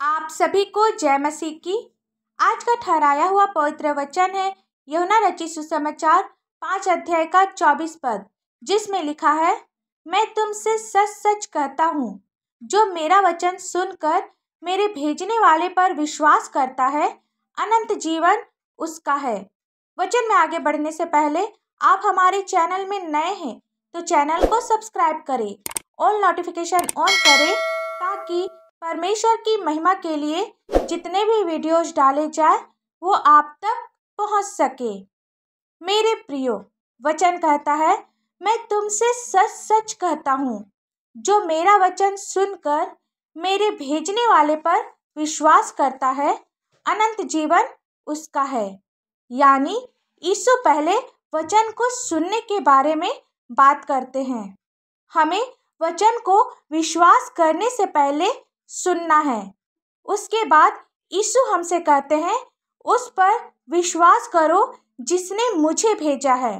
आप सभी को जय मसीह की। आज का ठहराया हुआ पवित्र वचन है यूहन्ना रचित सुसमाचार 5 अध्याय का 24 पद, जिसमें लिखा है, मैं तुमसे सच सच कहता हूँ, जो मेरा वचन सुनकर मेरे भेजने वाले पर विश्वास करता है, अनंत जीवन उसका है। वचन में आगे बढ़ने से पहले आप हमारे चैनल में नए हैं तो चैनल को सब्सक्राइब करें, ऑल नोटिफिकेशन ऑन करें, ताकि परमेश्वर की महिमा के लिए जितने भी वीडियोज डाले जाए वो आप तक पहुंच सके। मेरे प्रियो, वचन कहता है, मैं तुमसे सच सच कहता हूँ, जो मेरा वचन सुनकर मेरे भेजने वाले पर विश्वास करता है, अनंत जीवन उसका है। यानी यीशु पहले वचन को सुनने के बारे में बात करते हैं। हमें वचन को विश्वास करने से पहले सुनना है। उसके बाद यीशु हमसे कहते हैं, उस पर विश्वास करो जिसने मुझे भेजा है।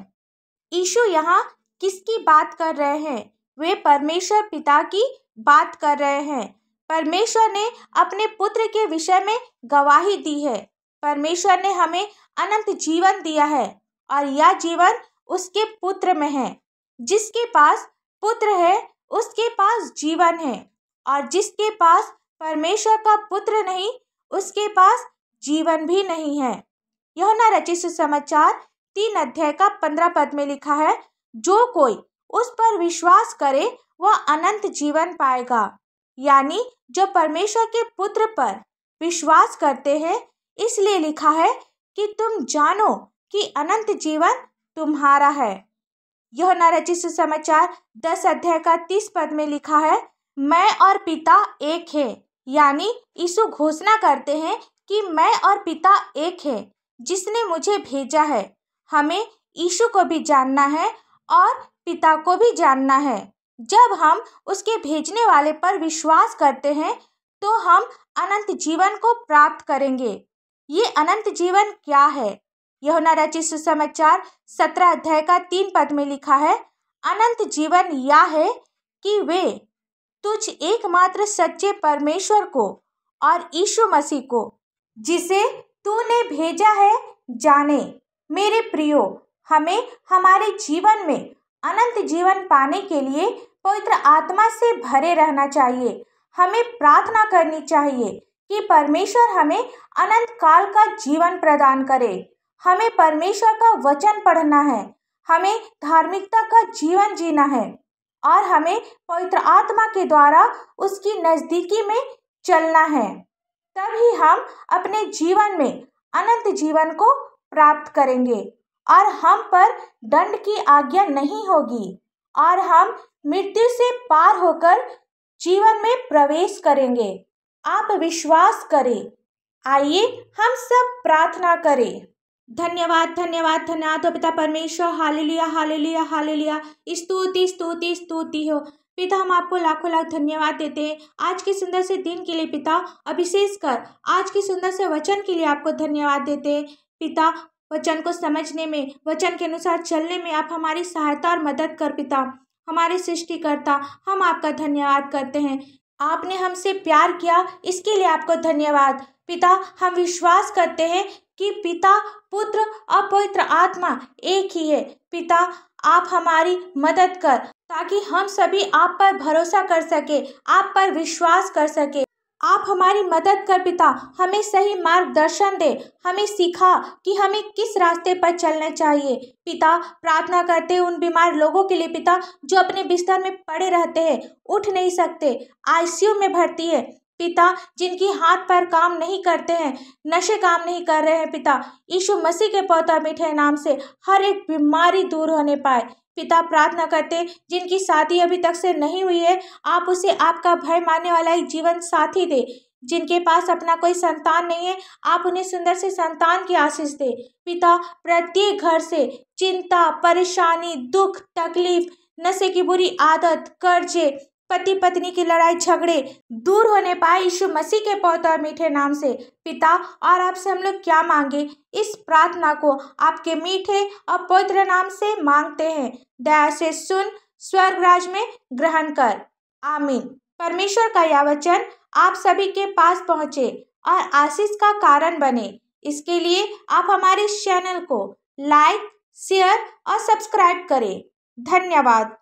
यीशु यहाँ किसकी बात कर रहे हैं? वे परमेश्वर पिता की बात कर रहे हैं। परमेश्वर ने अपने पुत्र के विषय में गवाही दी है। परमेश्वर ने हमें अनंत जीवन दिया है और यह जीवन उसके पुत्र में है। जिसके पास पुत्र है उसके पास जीवन है, और जिसके पास परमेश्वर का पुत्र नहीं उसके पास जीवन भी नहीं है। यूहन्ना रचित सुसमाचार 3 अध्याय का 15 पद में लिखा है, जो कोई उस पर विश्वास करे वह अनंत जीवन पाएगा। यानी जो परमेश्वर के पुत्र पर विश्वास करते हैं, इसलिए लिखा है कि तुम जानो कि अनंत जीवन तुम्हारा है। यूहन्ना रचित सुसमाचार 10 अध्याय का 30 पद में लिखा है, मैं और पिता एक है। यानी यीशु घोषणा करते हैं कि मैं और पिता एक है, जिसने मुझे भेजा है। हमें यीशु को भी जानना है और पिता को भी जानना है। जब हम उसके भेजने वाले पर विश्वास करते हैं तो हम अनंत जीवन को प्राप्त करेंगे। ये अनंत जीवन क्या है? यूहन्ना रचित सुसमाचार 17 अध्याय का 3 पद में लिखा है, अनंत जीवन यह है कि वे तुझ एकमात्र सच्चे परमेश्वर को और यीशु मसीह को, जिसे तूने भेजा है, जाने। मेरे प्रियो, हमें हमारे जीवन में अनंत जीवन पाने के लिए पवित्र आत्मा से भरे रहना चाहिए। हमें प्रार्थना करनी चाहिए कि परमेश्वर हमें अनंत काल का जीवन प्रदान करे। हमें परमेश्वर का वचन पढ़ना है, हमें धार्मिकता का जीवन जीना है और हमें पवित्र आत्मा के द्वारा उसकी नज़दीकी में चलना है। तभी हम अपने जीवन में अनंत जीवन को प्राप्त करेंगे और हम पर दंड की आज्ञा नहीं होगी और हम मृत्यु से पार होकर जीवन में प्रवेश करेंगे। आप विश्वास करें। आइए हम सब प्रार्थना करें। धन्यवाद धन्यवाद धन्यवाद हो पिता परमेश्वर। Hallelujah hallelujah hallelujah. स्तुति स्तुति स्तुति हो पिता। हम आपको लाखों लाख धन्यवाद देते हैं आज के सुंदर से दिन के लिए पिता, और विशेषकर आज के सुंदर से वचन के लिए आपको धन्यवाद देते हैं पिता। वचन को समझने में, वचन के अनुसार चलने में आप हमारी सहायता और मदद कर पिता। हमारे सृष्टिकर्ता, हम आपका धन्यवाद करते हैं। आपने हमसे प्यार किया, इसके लिए आपको धन्यवाद पिता। हम विश्वास करते हैं कि पिता, पुत्र और पवित्र आत्मा एक ही है पिता। आप हमारी मदद कर ताकि हम सभी आप पर भरोसा कर सके, आप पर विश्वास कर सके। आप हमारी मदद कर पिता, हमें सही मार्गदर्शन दे, हमें सिखा कि हमें किस रास्ते पर चलना चाहिए पिता। प्रार्थना करते हैं उन बीमार लोगों के लिए पिता, जो अपने बिस्तर में पड़े रहते हैं, उठ नहीं सकते, आईसीयू में भर्ती है पिता, जिनकी हाथ पैर काम नहीं करते हैं, नशे काम नहीं कर रहे हैं पिता। यीशु मसीह के पौधा मीठे नाम से हर एक बीमारी दूर होने पाए पिता। प्रार्थना करते जिनकी शादी अभी तक से नहीं हुई है, आप उसे आपका भय मानने वाला एक जीवन साथी दे। जिनके पास अपना कोई संतान नहीं है, आप उन्हें सुंदर से संतान की आशीष दे पिता। प्रत्येक घर से चिंता, परेशानी, दुख, तकलीफ, नशे की बुरी आदत, कर्जे, पति पत्नी की लड़ाई झगड़े दूर होने पाए यीशु मसीह के पौधा मीठे नाम से पिता। और आपसे हम लोग क्या मांगे, इस प्रार्थना को आपके मीठे और पवित्र नाम से मांगते हैं। दया से सुन, स्वर्ग राज में ग्रहण कर। आमीन। परमेश्वर का यह वचन आप सभी के पास पहुँचे और आशीष का कारण बने। इसके लिए आप हमारे इस चैनल को लाइक, शेयर और सब्सक्राइब करें। धन्यवाद।